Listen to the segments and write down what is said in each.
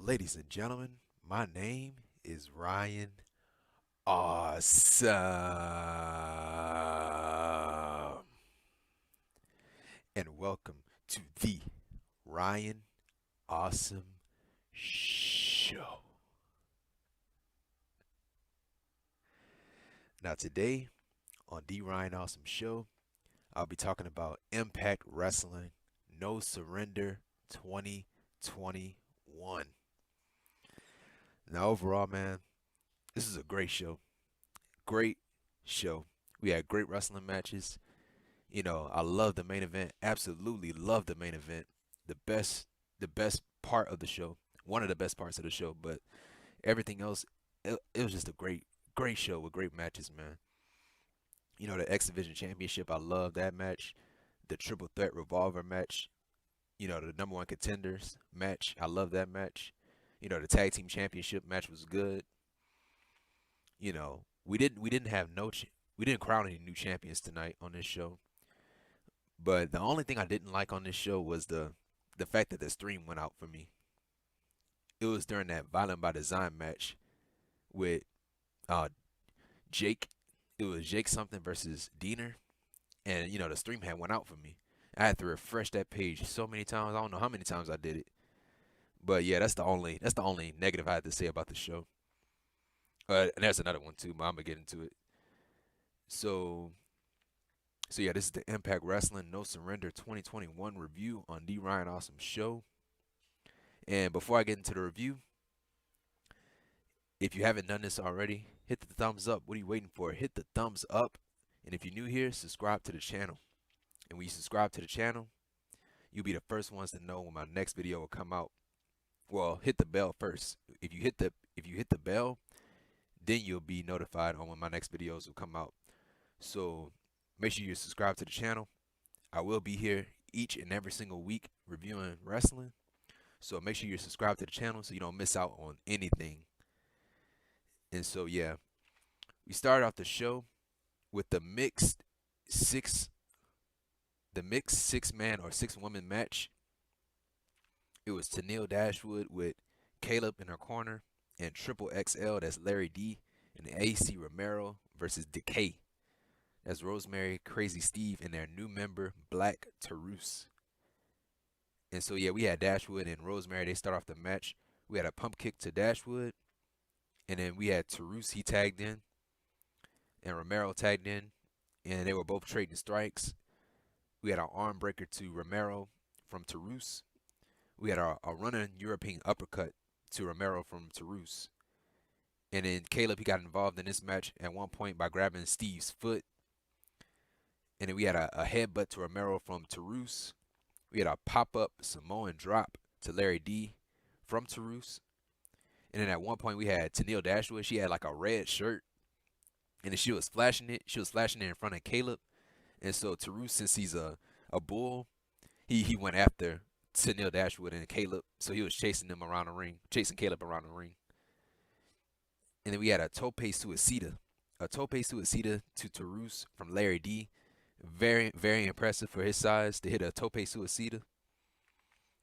Ladies and gentlemen, my name is Ryan Awesome. And welcome to the Ryan Awesome Show. Now, today on the Ryan Awesome Show, I'll be talking about Impact Wrestling No Surrender 2021. Now, overall, man, this is a great show. Great show. We had great wrestling matches. I love the main event. Absolutely love the main event. The best part of the show. One of the best parts of the show. But everything else, it was just a great show with great matches, man. The X Division Championship, I love that match. The Triple Threat Revolver match. The number one contenders match. I love that match. The Tag Team Championship match was good. We didn't have we didn't crown any new champions tonight on this show. But the only thing I didn't like on this show was the fact that the stream went out for me. It was during that Violent by Design match with uh Jake. It was Jake something versus Diener, and the stream had went out for me. I had to refresh that page so many times. I don't know how many times I did it. But yeah, that's the only negative I had to say about the show. And there's another one too, but I'm gonna get into it. So so yeah, this is the Impact Wrestling No Surrender 2021 review on the Ryan Awesome Show. And before I get into the review, if you haven't done this already, hit the thumbs up. What are you waiting for? Hit the thumbs up. And if you're new here, subscribe to the channel. And when you subscribe to the channel, you'll be the first ones to know when my next video will come out. Well, hit the bell first. If you hit the bell, then you'll be notified on when my next videos will come out. So make sure you subscribe to the channel. I will be here each and every single week reviewing wrestling. So make sure you subscribe to the channel so you don't miss out on anything. And so yeah, we started off the show with six the mixed six man or six woman match. It was Tenille Dashwood with Kaleb in her corner and Triple XL, that's Larry D, and Acey Romero versus Decay. That's Rosemary, Crazy Steve, and their new member, Black Tarus. And so, yeah, we had Dashwood and Rosemary. They start off the match. We had a pump kick to Dashwood. And then we had Tarus, he tagged in. And Romero tagged in. And they were both trading strikes. We had an arm breaker to Romero from Tarus. We had a running European uppercut to Romero from Tarus. And then Kaleb, he got involved in this match at one point by grabbing Steve's foot. And then we had a headbutt to Romero from Tarus. We had a pop-up Samoan drop to Larry D from Tarus. And then at one point we had Tenille Dashwood. She had like a red shirt. And then she was flashing it. She was flashing it in front of Kaleb. And so Tarus, since he's a bull, he went after Tenille Dashwood and Kaleb. So he was chasing them around the ring, chasing Kaleb around the ring. And then we had a tope suicida. A tope suicida to Tarus from Larry D. Very, very impressive for his size to hit a tope suicida.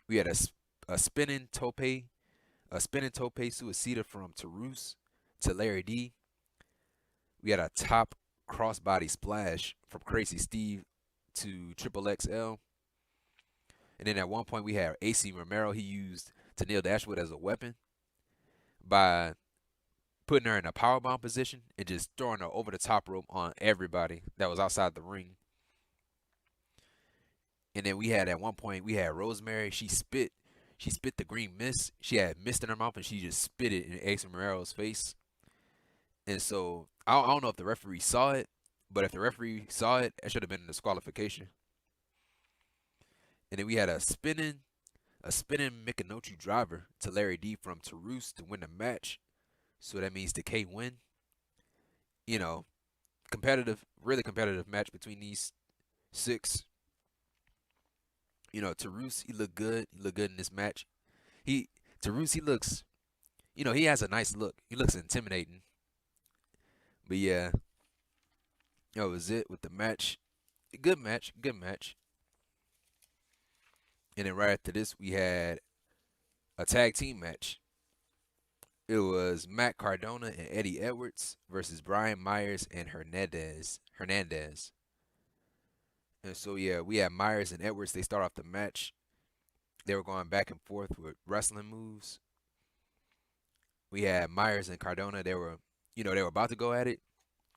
We had a spinning tope suicida from Tarus to Larry D. We had a top crossbody splash from Crazy Steve to Triple XL. And then at one point we had Acey Romero. He used Tenille Dashwood as a weapon by putting her in a powerbomb position and just throwing her over the top rope on everybody that was outside the ring. And then at one point we had Rosemary. She spit the green mist. She had mist in her mouth and she just spit it in Acey Romero's face. And so I don't know if the referee saw it, but if the referee saw it, it should have been a disqualification. And then we had a spinning Michinoku driver to Larry D from Tarus to win the match. So that means Decay win. Competitive, really competitive match between these six. Tarus, he looked good. He looked good in this match. Tarus, he looks, he has a nice look. He looks intimidating. But yeah, that was it with the match. Good match, good match. And then right after this, we had a tag team match. It was Matt Cardona and Eddie Edwards versus Brian Myers and Hernandez. And so yeah, we had Myers and Edwards. They start off the match. They were going back and forth with wrestling moves. We had Myers and Cardona. They were about to go at it.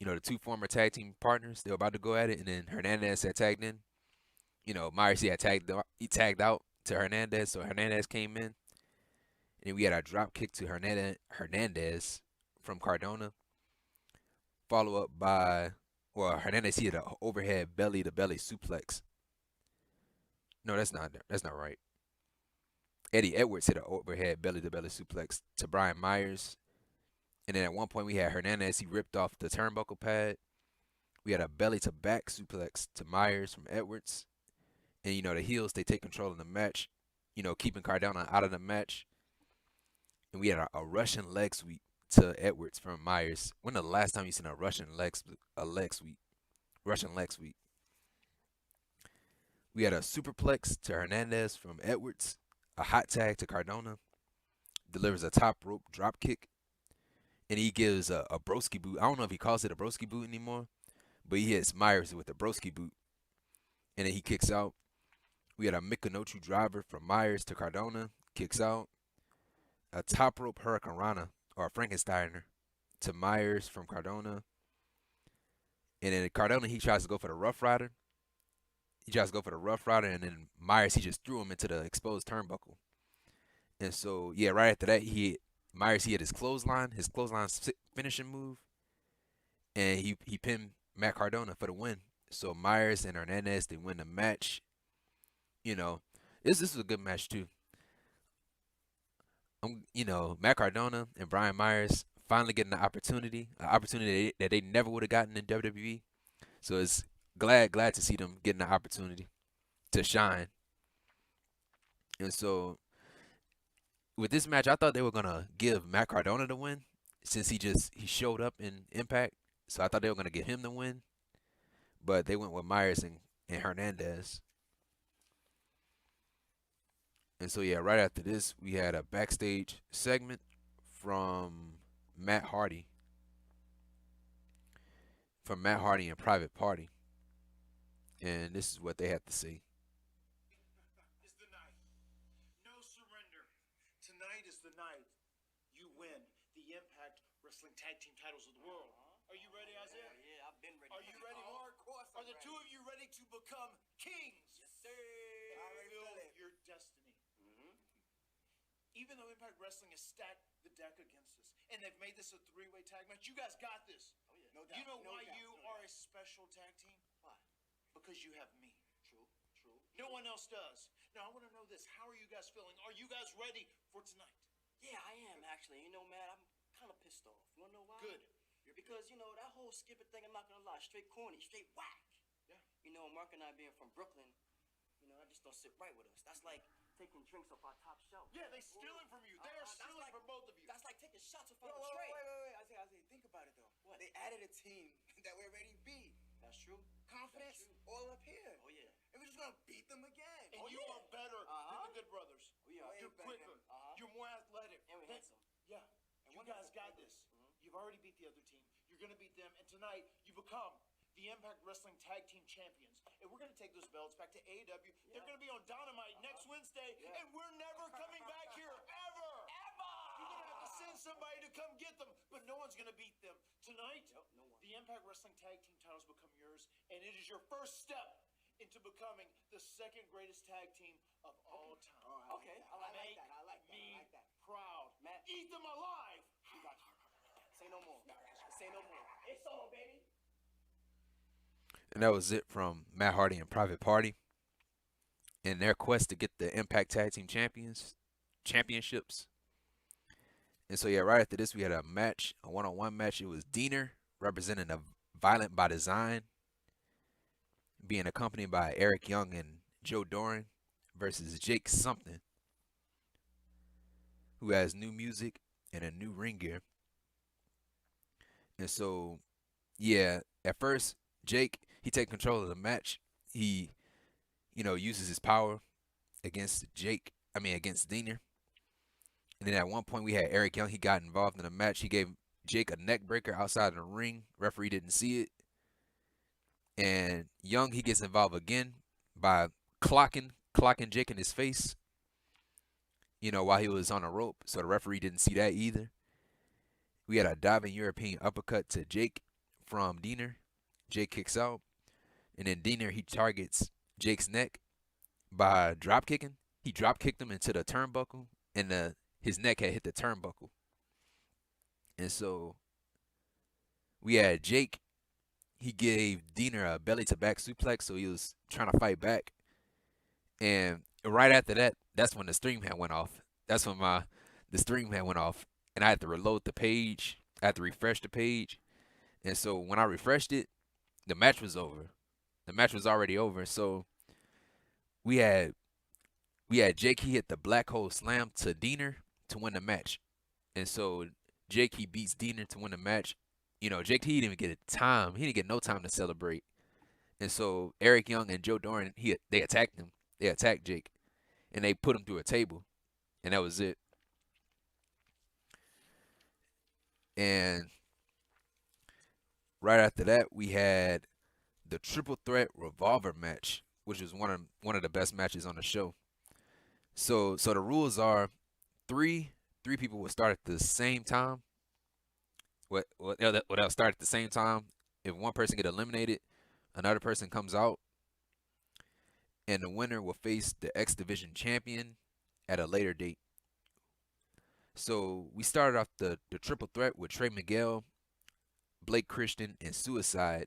The two former tag team partners. They were about to go at it, and then Hernandez had tagged in. Myers he tagged out to Hernandez, so Hernandez came in, and we had a drop kick to Hernandez from Cardona, follow up by Hernandez. He had an overhead belly to belly suplex. No, that's not right. Eddie Edwards hit an overhead belly to belly suplex to Brian Myers, and then at one point we had Hernandez. He ripped off the turnbuckle pad. We had a belly to back suplex to Myers from Edwards. And the heels, they take control of the match, keeping Cardona out of the match. And we had a Russian leg sweep to Edwards from Myers. When the last time you seen a Russian leg sweep? Russian leg sweep. We had a superplex to Hernandez from Edwards, a hot tag to Cardona, delivers a top rope drop kick, and he gives a broski boot. I don't know if he calls it a broski boot anymore, but he hits Myers with a broski boot, and then he kicks out. We had a Michinoku driver from Myers to Cardona, kicks out. A top rope hurricanrana or a Frankensteiner to Myers from Cardona. And then Cardona, he tries to go for the Rough Rider. And then Myers, he just threw him into the exposed turnbuckle. And so, yeah, right after that, Myers hit his clothesline finishing move. And he pinned Matt Cardona for the win. So Myers and Hernandez, they win the match. This was a good match too. Matt Cardona and Brian Myers finally getting an opportunity that they never would have gotten in WWE. So it's glad to see them getting the opportunity to shine. And so with this match, I thought they were gonna give Matt Cardona the win since he showed up in Impact. So I thought they were gonna give him the win, but they went with Myers and Hernandez. And so, yeah, right after this, we had a backstage segment from Matt Hardy. And Private Party. And this is what they had to say. Is the night. No surrender. Tonight is the night you win the Impact Wrestling Tag Team titles of the world. Are you ready, Isaiah? Yeah, I've been ready. Are you ready, Marq? Of course Are the two of you ready to become kings? Yes, sir. Fulfill your destiny. Even though Impact Wrestling has stacked the deck against us, and they've made this a three-way tag match, you guys got this. Oh, yeah. No doubt. You know why doubt, you are a special tag team? Why? Because you have me. True. No one else does. Now, I want to know this. How are you guys feeling? Are you guys ready for tonight? Yeah, I am, actually. Man, I'm kind of pissed off. You want to know why? Good. Because, that whole skipping thing, I'm not going to lie, straight corny, straight whack. Yeah. Marq and I being from Brooklyn, that just don't sit right with us. That's like taking drinks off our top shelf. Yeah, they stealing from you. They are stealing from both of you. That's like taking shots off our Wait. tray. I say, think about it though. What? They added a team that we're ready to beat. That's true. Confidence That's true. all up here. Oh, yeah. And we're just gonna beat them again. And you are better than the Good Brothers. We are. You're quicker. You're more athletic. And we're handsome. Yeah. You guys got this. You've already beat the other team. You're going to beat them. And tonight, you become the Impact Wrestling Tag Team Champions. And we're going to take those belts back to AEW. Yeah. They're going to be on Dynamite next Wednesday. Yeah. And we're never coming back here, ever. You're going to have to send somebody to come get them. But no one's going to beat them. Tonight, no one. The Impact Wrestling Tag Team titles become yours. And it is your first step into becoming the second greatest tag team of all time. Okay, I like that. I like that. Proud. Matt. Eat them alive. Say no more. Say no more. It's on, baby. And that was it from Matt Hardy and Private Party in their quest to get the Impact Tag Team Championships. And so, yeah, right after this, we had a match, a one-on-one match. It was Deonna representing the Violent by Design, being accompanied by Eric Young and Joe Doering versus Jake Something, who has new music and a new ring gear. And so, yeah, at first, Jake, he takes control of the match. He, uses his power against Deonna. And then at one point we had Eric Young. He got involved in a match. He gave Jake a neck breaker outside of the ring. Referee didn't see it. And Young, he gets involved again by clocking Jake in his face, while he was on a rope. So the referee didn't see that either. We had a diving European uppercut to Jake from Diener. Jake kicks out. And then Diener, he targets Jake's neck by drop kicking. He drop kicked him into the turnbuckle, and his neck had hit the turnbuckle. And so we had Jake. He gave Diener a belly to back suplex, so he was trying to fight back. And right after that, that's when the stream had went off. That's when the stream had went off, and I had to reload the page. I had to refresh the page. And so when I refreshed it, the match was over. The match was already over. So we had Jake. He hit the black hole slam to Diener to win the match. And so Jake, he beats Diener to win the match. Jake, he didn't even get time. He didn't get no time to celebrate. And so Eric Young and Joe Doering, they attacked him. They attacked Jake, and they put him through a table, and that was it. And right after that, we had the triple threat Revolver match, which was one of the best matches on the show. So the rules are three people will start at the same time. They'll start at the same time. If one person get eliminated, another person comes out, and the winner will face the X Division champion at a later date. So we started off the triple threat with Trey Miguel, Blake Christian, and Suicide.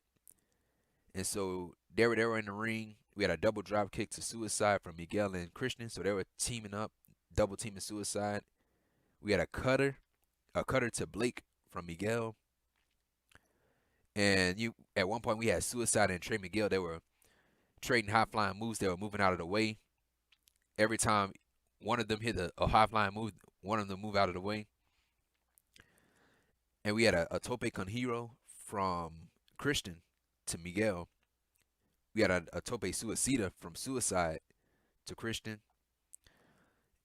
And so they were in the ring. We had a double drop kick to Suicide from Miguel and Christian. So they were teaming up, double teaming Suicide. We had a cutter to Blake from Miguel. And at one point we had Suicide and Trey Miguel. They were trading high flying moves. They were moving out of the way. Every time one of them hit a high flying move, one of them move out of the way. And we had a tope con hero from Christian to Miguel. We had a tope suicida from Suicide to Christian.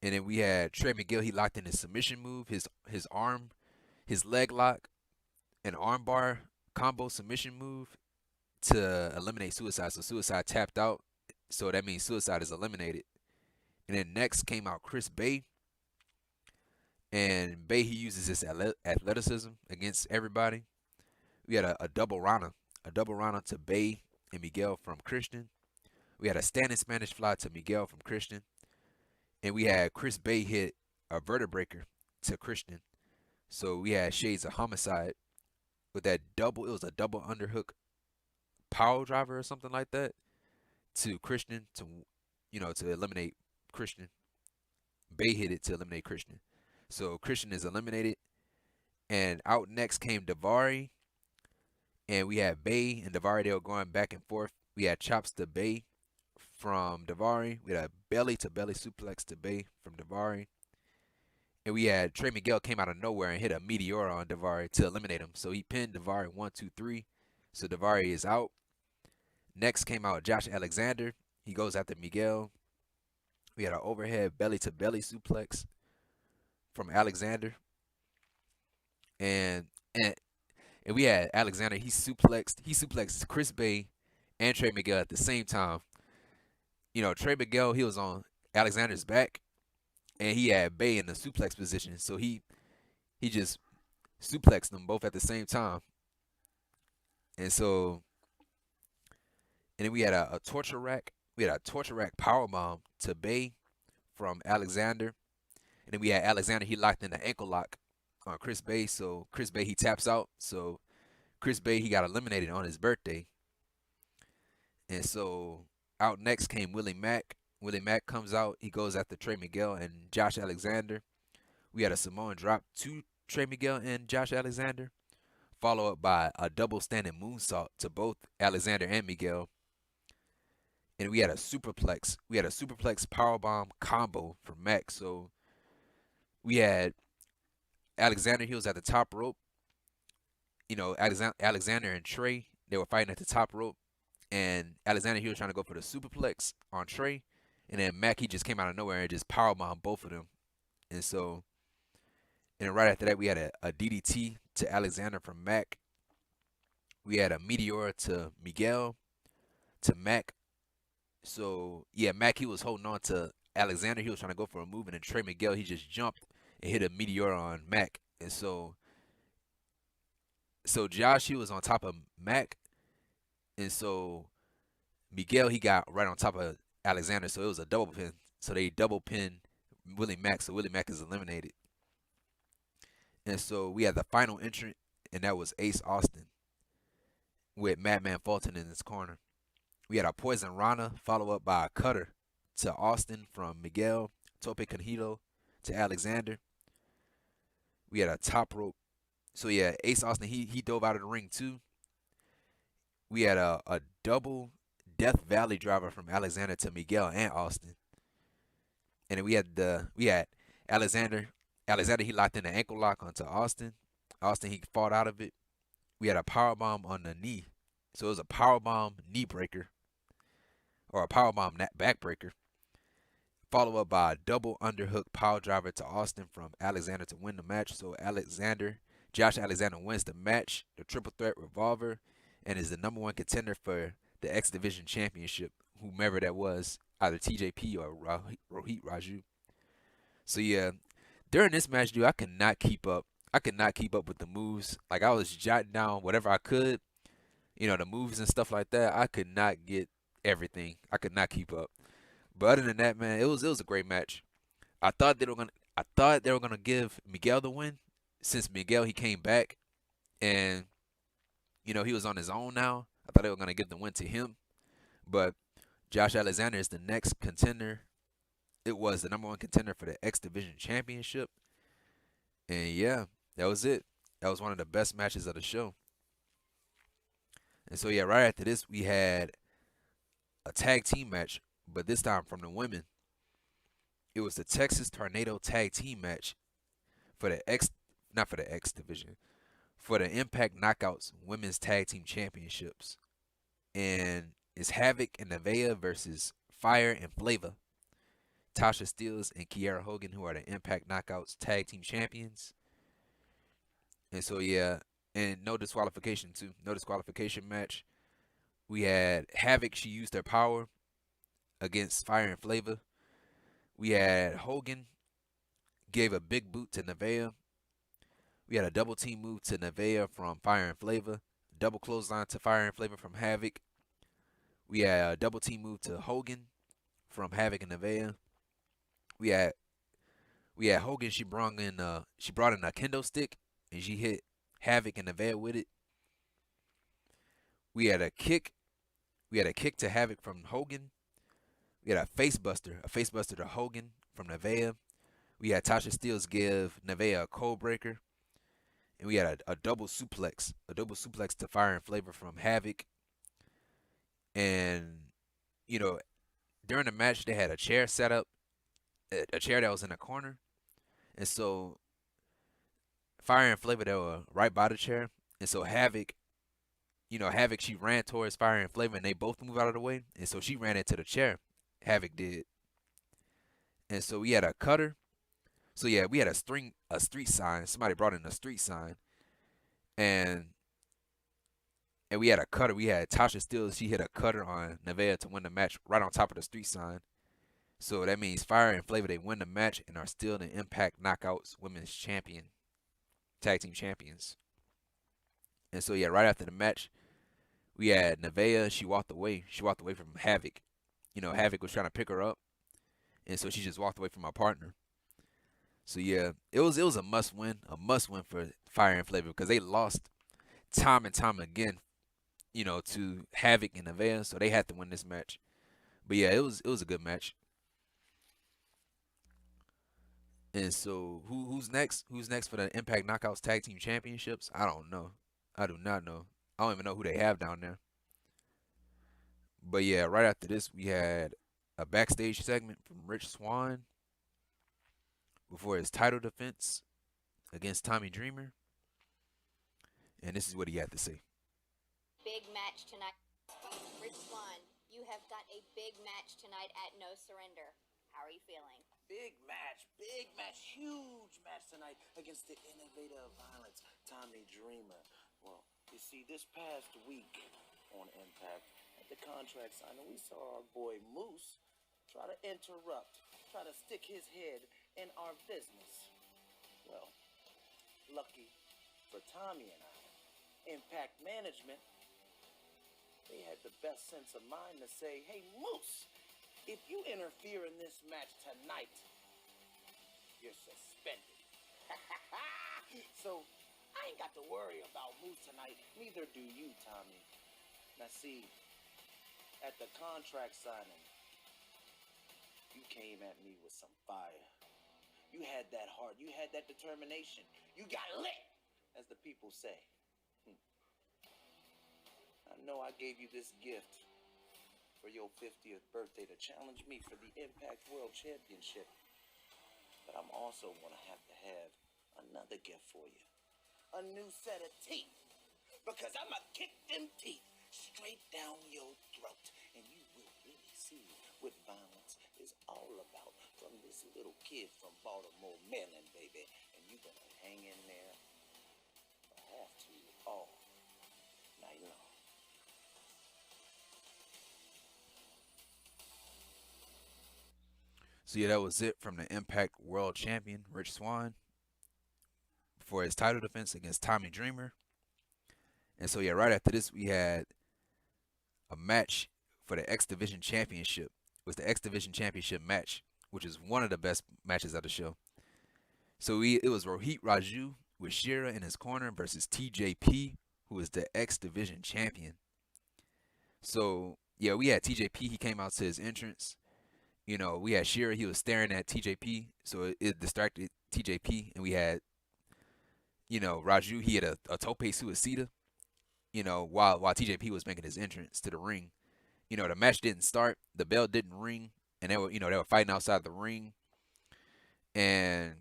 And then we had Trey Miguel. He locked in his submission move, his arm, his leg lock, an arm bar combo submission move to eliminate Suicide. So Suicide tapped out. So that means Suicide is eliminated. And then next came out Chris Bay. And Bay, he uses his athleticism against everybody. We had a double Rana to Bay and Miguel from Christian. We had a standing Spanish fly to Miguel from Christian. And we had Chris Bay hit a vertebreaker to Christian. So we had shades of homicide with that double. It was a double underhook power driver or something like that to Christian to eliminate Christian. Bay hit it to eliminate Christian. So Christian is eliminated. And out next came Daivari. And we had Bay and Daivari. They were going back and forth. We had chops to Bay from Daivari. We had a belly to belly suplex to Bay from Daivari. And we had Trey Miguel came out of nowhere and hit a Meteora on Daivari to eliminate him. So he pinned Daivari 1, 2, 3. So Daivari is out. Next came out Josh Alexander. He goes after Miguel. We had an overhead belly to belly suplex from Alexander. And we had Alexander. He suplexed Chris Bay and Trey Miguel at the same time. Trey Miguel, he was on Alexander's back, and he had Bay in the suplex position. So he just suplexed them both at the same time. And then we had a torture rack. We had a torture rack powerbomb to Bay from Alexander. And then we had Alexander, he locked in the ankle lock on Chris Bay. So Chris Bay, he taps out. So Chris Bay, he got eliminated on his birthday. And so out next came Willie Mack. Willie Mack comes out. He goes after Trey Miguel and Josh Alexander. We had a Samoan drop to Trey Miguel and Josh Alexander, followed up by a double standing moonsault to both Alexander and Miguel. And we had a superplex. We had a superplex powerbomb combo from Mack. So we had Alexander, he was at the top rope. Alexander and Trey, they were fighting at the top rope. And Alexander, he was trying to go for the superplex on Trey. And then Mack, he just came out of nowhere and just powerbombed both of them. And so And right after that, we had a DDT to Alexander from Marq. We had a Meteor to Miguel to Marq. So yeah, Marq, he was holding on to Alexander. He was trying to go for a move, and then Trey Miguel, he just jumped and hit a Meteor on Marq. And so Josh, he was on top of Marq, and so Miguel, he got right on top of Alexander. So it was a double pin. So they double pin Willie Mack. So Willie Mack is eliminated. And so we had the final entrant, and that was Ace Austin with Madman Fulton in his corner. We had a Poison Rana, followed up by a cutter to Austin from Miguel, Tope Conjito to Alexander. We had a top rope. So yeah, Ace Austin, he dove out of the ring too. We had a double Death Valley driver from Alexander to Miguel and Austin. And then we had Alexander. Alexander, he locked in the ankle lock onto Austin. Austin, he fought out of it. We had a powerbomb on the knee. So it was a powerbomb knee breaker or a powerbomb back breaker. Followed up by a double underhook power driver to Austin from Alexander to win the match. So Josh Alexander wins the match, the triple threat Revolver, and is the #1 contender for the X Division Championship, whomever that was, either TJP or Rohit Raju. So yeah, during this match, dude, I could not keep up. I could not keep up with the moves. Like, I was jotting down whatever I could, the moves and stuff like that. I could not get everything. I could not keep up. But other than that, man, it was a great match. I thought they were gonna give Miguel the win, since Miguel, he came back and he was on his own now. I thought they were gonna give the win to him. But Josh Alexander is the next contender. It was the #1 contender for the X Division Championship. And yeah, that was it. That was one of the best matches of the show. And so yeah, right after this, we had a tag team match, but this time from the women. It was the Texas Tornado Tag Team match for the not for the X Division, for the Impact Knockouts Women's Tag Team Championships. And it's Havok and Neaveah versus Fire and Flava. Tasha Steelz and Kiera Hogan, who are the Impact Knockouts Tag Team Champions. And so yeah, and no disqualification too. No disqualification match. We had Havok, she used her power against Fire and Flava. We had Hogan gave a big boot to Neaveah. We had a double team move to Neaveah from Fire and Flava. Double clothesline to Fire and Flava from Havok. We had a double team move to Hogan from Havok and Neaveah. We had Hogan. She brought in a kendo stick and she hit Havok and Neaveah with it. We had a kick. We had a kick to Havok from Hogan. We had a face buster to Hogan from Neaveah. We had Tasha Steelz give Neaveah a cold breaker. And we had a double suplex to Fire and Flava from Havok. And, during the match, they had a chair set up, a chair that was in the corner. And so Fire and Flava, they were right by the chair. And so Havok, she ran towards Fire and Flava, and they both moved out of the way. And so she ran into the chair. Havok did. And so we had a cutter. So yeah, we had a street sign. Somebody brought in a street sign. And we had a cutter. We had Tasha Steelz. She hit a cutter on Neaveah to win the match right on top of the street sign. So that means Fire and Flava, they win the match and are still the Impact Knockouts Women's Tag Team Champions. And so yeah, right after the match, we had Neaveah. She walked away. She walked away from Havok. Havok was trying to pick her up, and so she just walked away from her partner. So yeah, it was a must win for Fire and Flava, because they lost time and time again, to Havok and Neaveah, so they had to win this match. But yeah, it was a good match. And so who's next? Who's next for the Impact Knockouts Tag Team Championships? I don't know. I do not know. I don't even know who they have down there. But yeah, right after this, we had a backstage segment from Rich Swann before his title defense against Tommy Dreamer. And this is what he had to say. Big match tonight. Rich Swann, you have got a big match tonight at No Surrender. How are you feeling? Big match, huge match tonight against the innovator of violence, Tommy Dreamer. Well, you see, this past week on Impact, at the contract signing, we saw our boy Moose try to interrupt, try to stick his head in our business. Well, lucky for Tommy and I, Impact Management, they had the best sense of mind to say, hey, Moose, if you interfere in this match tonight, you're suspended. So, I ain't got to worry about Moose tonight. Neither do you, Tommy. Now, see, at the contract signing, you came at me with some fire. You had that heart. You had that determination. You got lit, as the people say. I know I gave you this gift for your 50th birthday to challenge me for the Impact World Championship. But I'm also going to have another gift for you. A new set of teeth. Because I'm going to kick them teeth straight down your throat. And you will really see what violence is all about. From this little kid from Baltimore, Maryland, baby. And you're going to hang in there. I have to all night long. So yeah, that was it from the Impact World Champion Rich Swann for his title defense against Tommy Dreamer. And so yeah, right after this we had a match for the X Division Championship. It was the X Division Championship match, which is one of the best matches of the show. So it was Rohit Raju with Shera in his corner versus TJP, who is the X Division Champion. So yeah, we had TJP. He came out to his entrance. You know, we had Shera. He was staring at TJP, so it distracted TJP. And we had, you know, Raju. He had a tope suicida. You know, while TJP was making his entrance to the ring. You know, the match didn't start. The bell didn't ring, and they were fighting outside the ring. And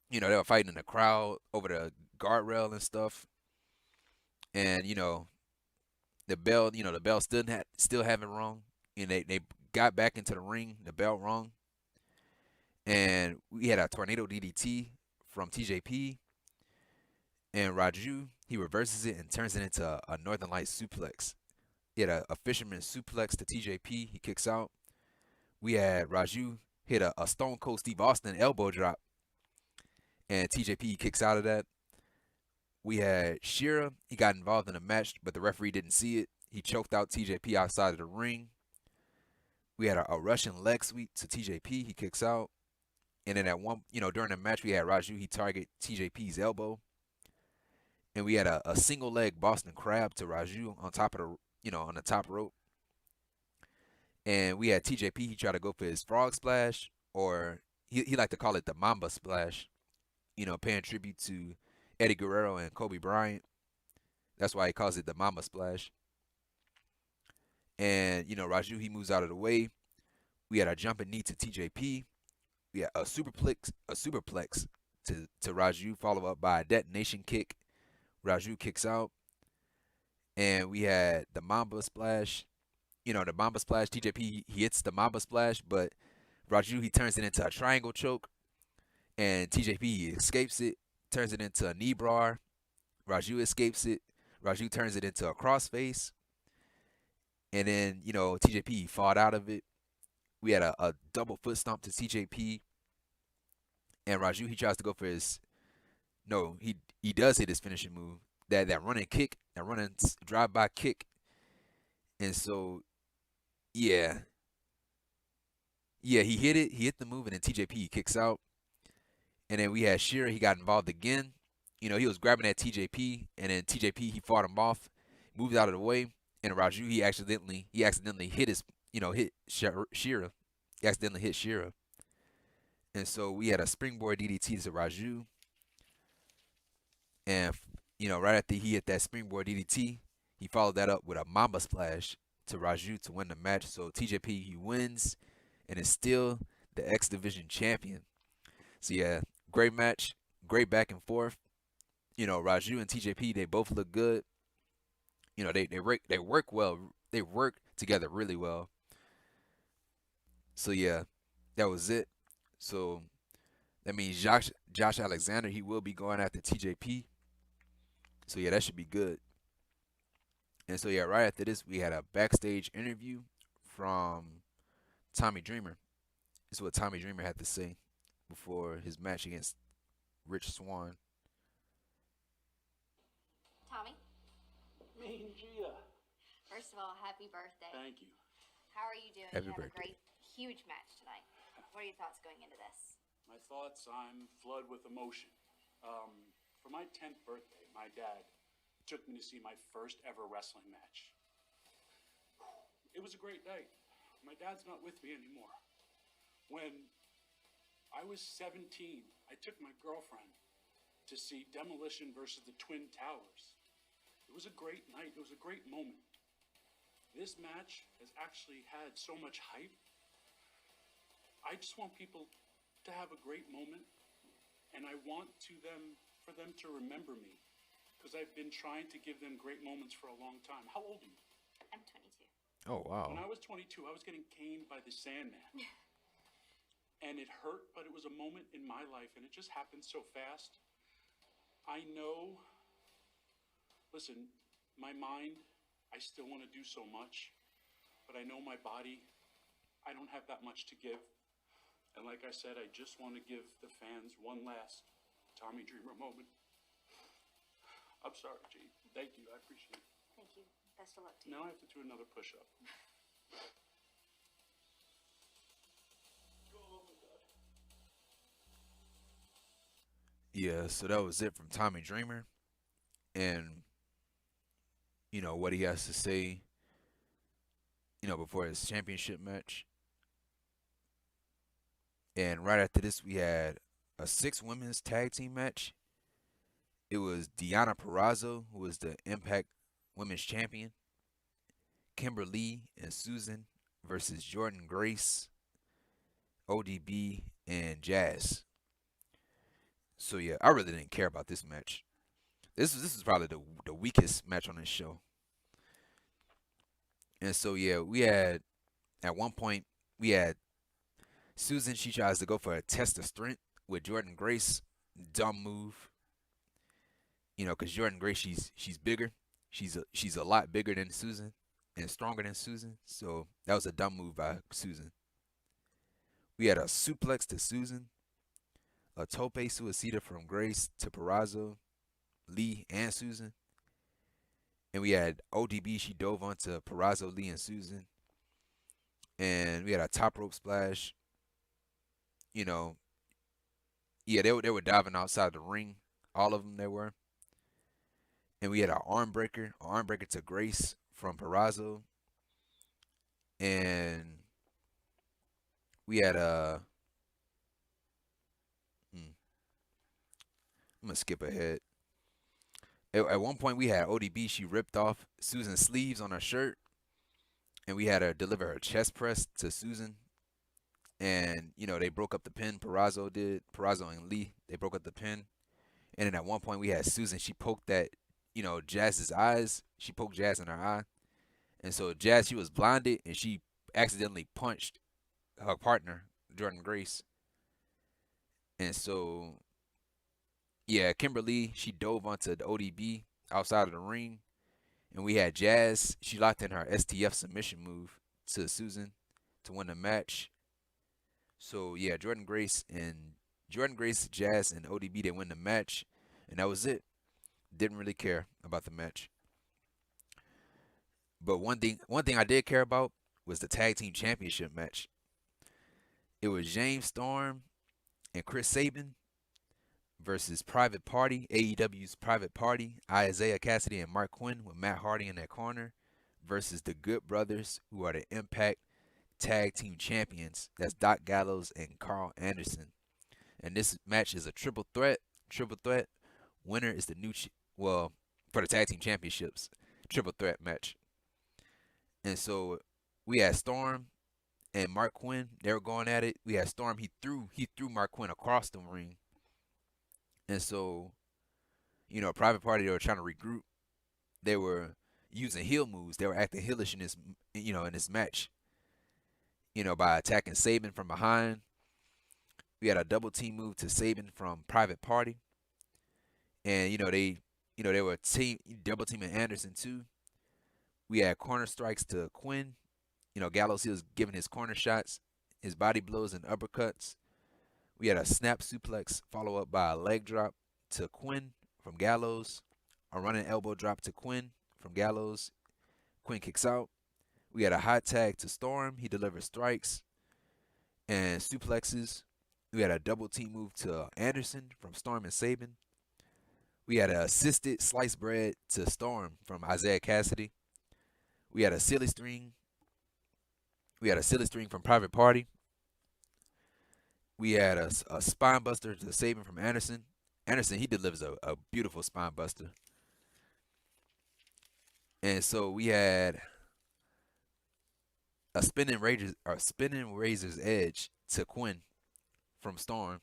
you know, they were fighting in the crowd over the guardrail and stuff. And the bell still haven't rung, and they got back into the ring. The bell rung, and we had a tornado DDT from TJP, and Raju, he reverses it and turns it into a Northern Lights suplex. He had a fisherman suplex to TJP. He kicks out. We had Raju hit a Stone Cold Steve Austin elbow drop, and TJP kicks out of that. We had Shera. He got involved in a match, but the referee didn't see it. He choked out TJP outside of the ring. We had a Russian leg sweep to TJP. He kicks out. And then during the match, we had Raju. He target TJP's elbow. And we had a single leg Boston Crab to Raju on top of on the top rope. And we had TJP. He tried to go for his frog splash, or he liked to call it the Mamba splash. Paying tribute to Eddie Guerrero and Kobe Bryant. That's why he calls it the Mamba splash. And Raju, he moves out of the way. We had a jumping knee to TJP. We had a superplex to Raju, followed up by a detonation kick. Raju kicks out. And we had the Mamba splash. The Mamba splash. TJP, he hits the Mamba splash, but Raju, he turns it into a triangle choke. And TJP, he escapes it, turns it into a knee bar. Raju escapes it. Raju turns it into a crossface. And then, TJP, he fought out of it. We had a double foot stomp to TJP. And Raju, he tries to go for he does hit his finishing move. That running kick, that running drive-by kick. And so, yeah, he hit it. He hit the move, and then TJP, he kicks out. And then we had Shera. He got involved again. He was grabbing at TJP, and then TJP, he fought him off, moved out of the way. And Raju, he accidentally hit Shera. He accidentally hit Shera. And so we had a springboard DDT to Raju. And, right after he hit that springboard DDT, he followed that up with a Mamba splash to Raju to win the match. So TJP, he wins and is still the X Division champion. So yeah, great match, great back and forth. Raju and TJP, they both look good. They work well. They work together really well. So yeah, that was it So that means Josh Alexander, he will be going after TJP. So yeah, that should be good. And so yeah, right after this, we had a backstage interview from Tommy Dreamer. This is what Tommy Dreamer had to say before his match against Rich Swann. Tommy, Mean Gia. first of all, happy birthday. Thank you. How are you doing? Happy You have birthday. a great, huge match tonight. What are your thoughts going into this? My thoughts, I'm flooded with emotion. For my 10th birthday, my dad took me to see my first ever wrestling match. It was a great night. My dad's not with me anymore. When I was 17, I took my girlfriend to see Demolition versus the Twin Towers. It was a great night. It was a great moment. This match has actually had so much hype. I just want people to have a great moment, and I want for them to remember me, because I've been trying to give them great moments for a long time. How old are you? I'm 22. Oh wow. When I was 22, I was getting caned by the Sandman. And it hurt, but it was a moment in my life, and it just happened so fast. I know, listen, my mind, I still want to do so much, but I know my body, I don't have that much to give. And like I said, I just want to give the fans one last Tommy Dreamer moment. I'm sorry, G. Thank you. I appreciate it. Thank you. Best of luck to you. Now I have to do another push-up. Yeah, so that was it from Tommy Dreamer. And what he has to say, before his championship match. And right after this, we had a 6 women's tag team match. It was Deonna Purrazzo, who was the Impact Women's Champion, Kimber Lee and Susan versus Jordynne Grace, ODB, and Jazz. So yeah, I really didn't care about this match. This is probably the weakest match on this show. And so yeah, we had at one point we had Susan. She tries to go for a test of strength with Jordynne Grace. Dumb move. Because Jordynne Grace, she's bigger. She's a lot bigger than Susan and stronger than Susan. So that was a dumb move by Susan. We had a suplex to Susan, a tope suicida from Grace to Purrazzo, Lee, and Susan. And we had ODB. She dove onto Purrazzo, Lee, and Susan. And we had a top rope splash. Yeah, they were diving outside the ring. All of them they were. And we had an arm breaker to Grace from Purrazzo. And we had a I'm gonna skip ahead. At one point we had ODB. She ripped off Susan's sleeves on her shirt, and we had her deliver her chest press to Susan. And they broke up the pin. Purrazzo and Lee, they broke up the pin. And then at one point we had Susan. She poked that Jazz's eyes. She poked Jazz in her eye, and so Jazz, she was blinded, and she accidentally punched her partner Jordynne Grace. And so yeah, Kimberly, she dove onto the ODB outside of the ring. And we had Jazz. She locked in her STF submission move to Susan to win the match. So, yeah, Jordynne Grace, Jazz, and ODB, they win the match. And that was it. Didn't really care about the match. But one thing I did care about was the tag team championship match. It was James Storm and Chris Sabin versus Private Party, AEW's Private Party, Isaiah Kassidy and Marq Quen with Matt Hardy in their corner versus the Good Brothers, who are the Impact Tag Team Champions. That's Doc Gallows and Carl Anderson. And this match is a triple threat. Winner is the new, for the Tag Team Championships, triple threat match. And so we had Storm and Marq Quen. They were going at it. We had Storm. He threw Marq Quen across the ring. And so, Private Party, they were trying to regroup. They were using heel moves. They were acting heelish in this match. By attacking Sabin from behind. We had a double team move to Sabin from Private Party, and they were double teaming Anderson too. We had corner strikes to Quen. Gallows, he was giving his corner shots, his body blows and uppercuts. We had a snap suplex follow up by a leg drop to Quen from Gallows, a running elbow drop to Quen from Gallows. Quen kicks out. We had a hot tag to Storm. He delivered strikes and suplexes. We had a double team move to Anderson from Storm and Sabin. We had an assisted sliced bread to Storm from Isaiah Kassidy. We had a silly string. From Private Party. We had a spine buster to Sabin from Anderson. Anderson, he delivers a beautiful spine buster. And so we had a spinning razor's edge to Quen from Storm.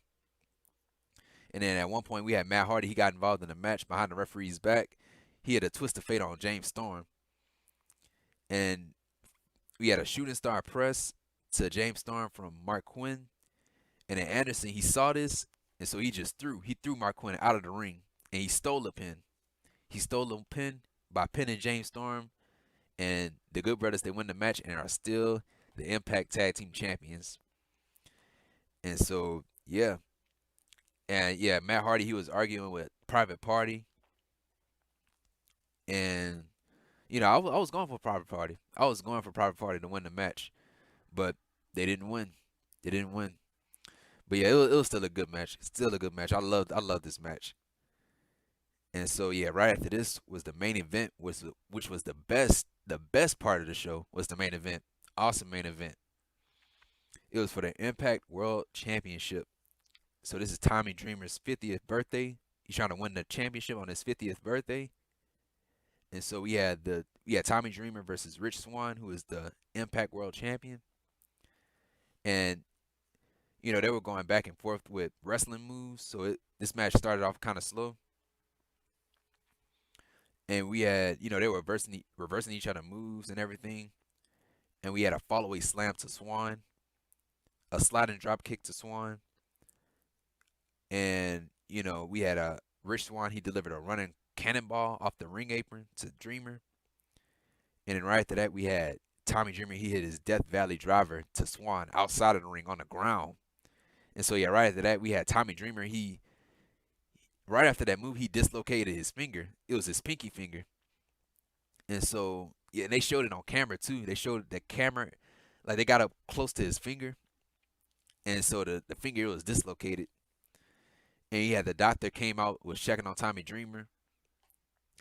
And then at one point we had Matt Hardy. He got involved in a match behind the referee's back. He had a twist of fate on James Storm. And we had a shooting star press to James Storm from Marq Quen. And then Anderson, he saw this, and so he threw Marq Quen out of the ring, and he stole a pin. He stole a pin by pinning James Storm, and the Good Brothers, they win the match and are still the Impact Tag Team Champions. And so, yeah. And yeah, Matt Hardy, he was arguing with Private Party. And, I was going for Private Party. I was going for Private Party to win the match. But they didn't win. But yeah, it was still a good match. Still a good match. I love this match. And so yeah, right after this was the main event, which was the best part of the show was the main event. Awesome main event. It was for the Impact World Championship. So this is Tommy Dreamer's 50th birthday. He's trying to win the championship on his 50th birthday. And so we had Tommy Dreamer versus Rich Swann, who is the Impact World Champion. And they were going back and forth with wrestling moves. So this match started off kind of slow. And we had, they were reversing each other moves and everything. And we had a follow-away slam to Swann, a sliding drop kick to Swann. And, we had a Rich Swann, he delivered a running cannonball off the ring apron to Dreamer. And then right after that, we had Tommy Dreamer, he hit his Death Valley driver to Swann outside of the ring on the ground. And so, yeah, right after that, we had Tommy Dreamer, right after that move, he dislocated his finger. It was his pinky finger. And so, yeah, and they showed it on camera, too. They showed the camera, like, they got up close to his finger. And so the finger was dislocated. And he had the doctor came out, was checking on Tommy Dreamer.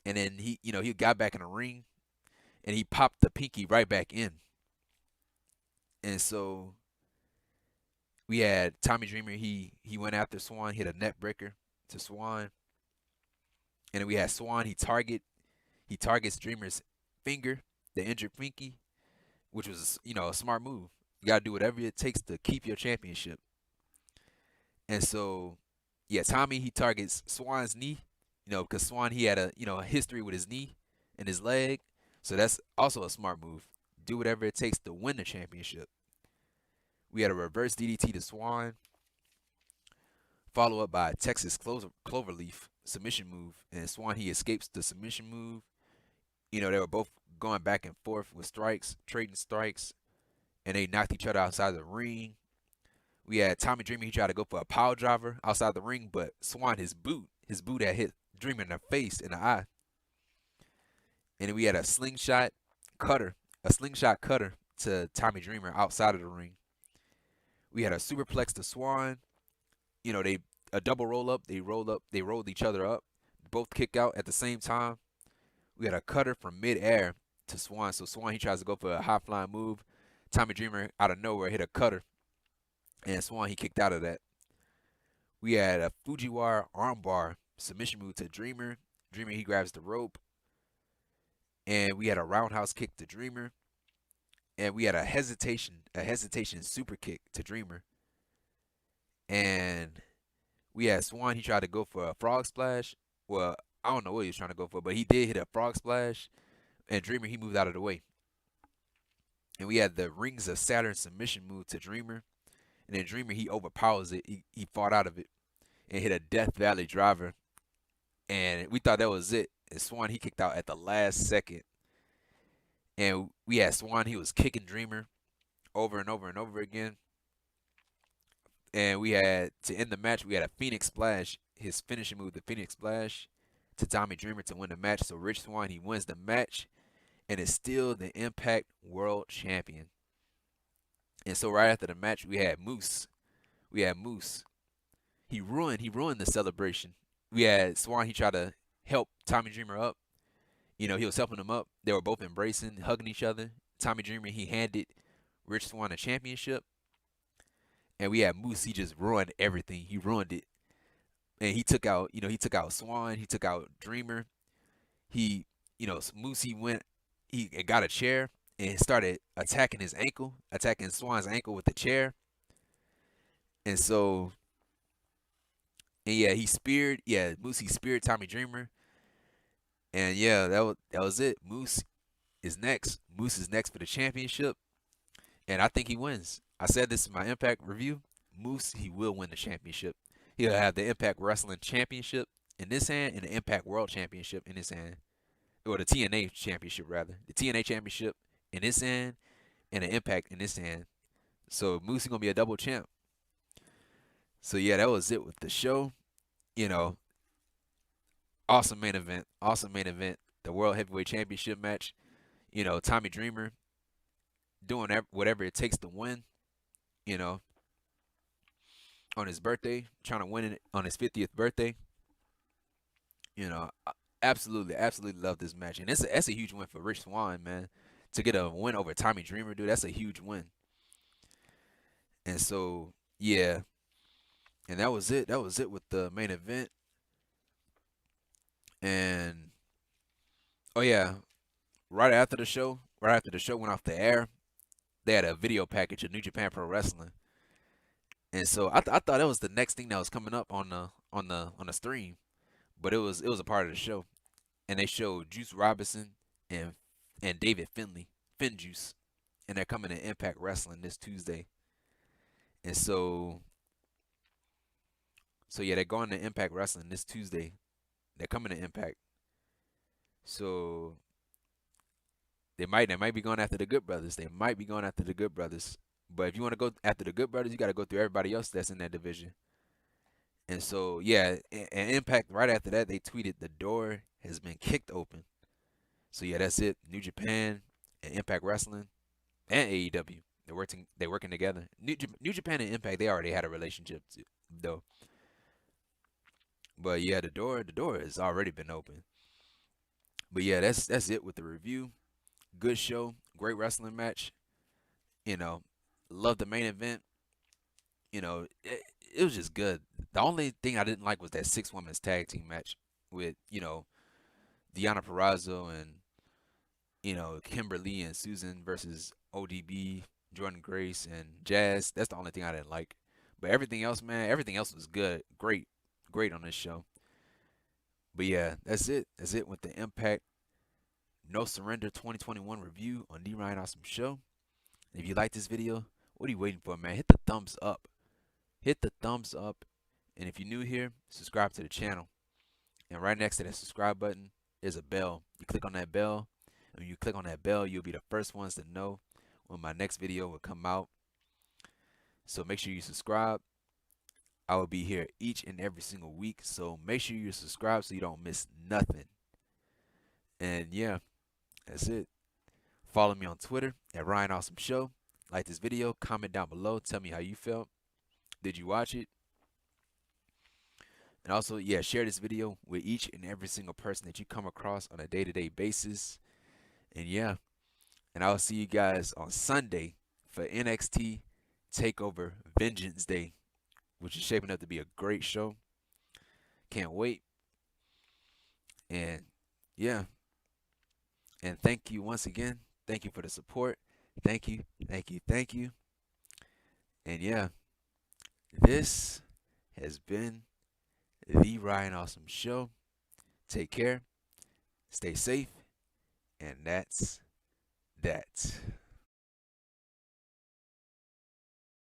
And then he got back in the ring. And he popped the pinky right back in. And so we had Tommy Dreamer, he went after Swann, hit a net breaker to Swann. And then we had Swann, he targets Dreamer's finger, the injured pinky, which was, a smart move. You got to do whatever it takes to keep your championship. And so, yeah, Tommy, he targets Swann's knee, because Swann, he had a history with his knee and his leg. So that's also a smart move. Do whatever it takes to win the championship. We had a reverse DDT to Swann, followed up by a Texas Cloverleaf submission move. And Swann, he escapes the submission move. They were both going back and forth with strikes, trading strikes, and they knocked each other outside the ring. We had Tommy Dreamer, he tried to go for a power driver outside the ring, but Swann, his boot had hit Dreamer in the face, in the eye. And then we had a slingshot cutter to Tommy Dreamer outside of the ring. We had a superplex to Swann. A double roll up. They rolled each other up. Both kick out at the same time. We had a cutter from midair to Swann. So Swann, he tries to go for a high flying move. Tommy Dreamer out of nowhere hit a cutter. And Swann, he kicked out of that. We had a Fujiwara armbar submission move to Dreamer. Dreamer, he grabs the rope. And we had a roundhouse kick to Dreamer. And we had a hesitation super kick to Dreamer. And we had Swann, he tried to go for a frog splash. Well, I don't know what he was trying to go for, but he did hit a frog splash. And Dreamer, he moved out of the way. And we had the Rings of Saturn submission move to Dreamer. and then Dreamer he overpowers it. He fought out of it and hit a Death Valley driver, and we thought that was it. And Swann he kicked out at the last second, and we had Swann he was kicking Dreamer over and over and over again. And we had to end the match. We had a Phoenix Splash, his finishing move, the Phoenix Splash, to Tommy Dreamer to win the match. So Rich Swann he wins the match, and is still the Impact World Champion. And so right after the match, we had Moose. He ruined the celebration. We had Swann. He tried to help Tommy Dreamer up. He was helping him up. They were both embracing, hugging each other. Tommy Dreamer he handed Rich Swann a championship. And we had Moose. He just ruined everything. He ruined it. And he took out Swann. He took out Dreamer. Moose he got a chair and started attacking Swann's ankle with the chair. And so, he speared Tommy Dreamer. And yeah, that was it. Moose is next. Moose is next for the championship. And I think he wins. I said this in my Impact review. Moose, he will win the championship. He'll have the Impact Wrestling Championship in this hand and the Impact World Championship in his hand. Or the TNA Championship, rather. The TNA Championship in his hand and the Impact in his hand. So Moose is going to be a double champ. So yeah, that was it with the show. Awesome main event. The World Heavyweight Championship match. Tommy Dreamer doing whatever it takes to win. On his birthday, trying to win it on his 50th birthday. I absolutely love this match. And that's a huge win for Rich Swann, man. To get a win over Tommy Dreamer, dude, that's a huge win. And so, yeah. And that was it. That was it with the main event. And, oh yeah, right after the show went off the air, they had a video package of New Japan Pro Wrestling. And so I thought that was the next thing that was coming up on the stream, but it was a part of the show, and they showed Juice Robinson and David Finjuice, and they're coming to Impact Wrestling this Tuesday. And so yeah, they're going to Impact Wrestling this Tuesday. They're coming to Impact. So they might be going after the Good Brothers. But if you want to go after the Good Brothers, you got to go through everybody else that's in that division. And so, yeah, and Impact, right after that, they tweeted the door has been kicked open. So, yeah, that's it. New Japan and Impact Wrestling and AEW, they're working together. New Japan and Impact, they already had a relationship, though. But, yeah, the door has already been open. But, yeah, that's it with the review. Good show. Great wrestling match. Love the main event. It was just good. The only thing I didn't like was that 6 women's tag team match with, Deonna Purrazzo and, Kimberly and Susan versus ODB, Jordynne Grace, and Jazz. That's the only thing I didn't like. But everything else, man, was good. Great on this show. But yeah, that's it. That's it with the Impact No Surrender 2021 review on The Ryan Awesome Show. If you like this video, what are you waiting for, man? Hit the thumbs up. And if you're new here, subscribe to the channel. And right next to that subscribe button, there's a bell. You click on that bell. And when you click on that bell, you'll be the first ones to know when my next video will come out. So make sure you subscribe. I will be here each and every single week. So make sure you subscribe so you don't miss nothing. And yeah, that's it. Follow me on Twitter at Ryan Awesome Show. Like this video, comment down below, tell me how you felt. Did you watch it? And also, yeah, share this video with each and every single person that you come across on a day-to-day basis. And yeah, and I'll see you guys on Sunday for NXT TakeOver Vengeance Day, which is shaping up to be a great show. Can't wait. And yeah, and thank you once again. Thank you for the support. Thank you. And yeah, this has been The Ryan Awesome Show. Take care. Stay safe. And that's that.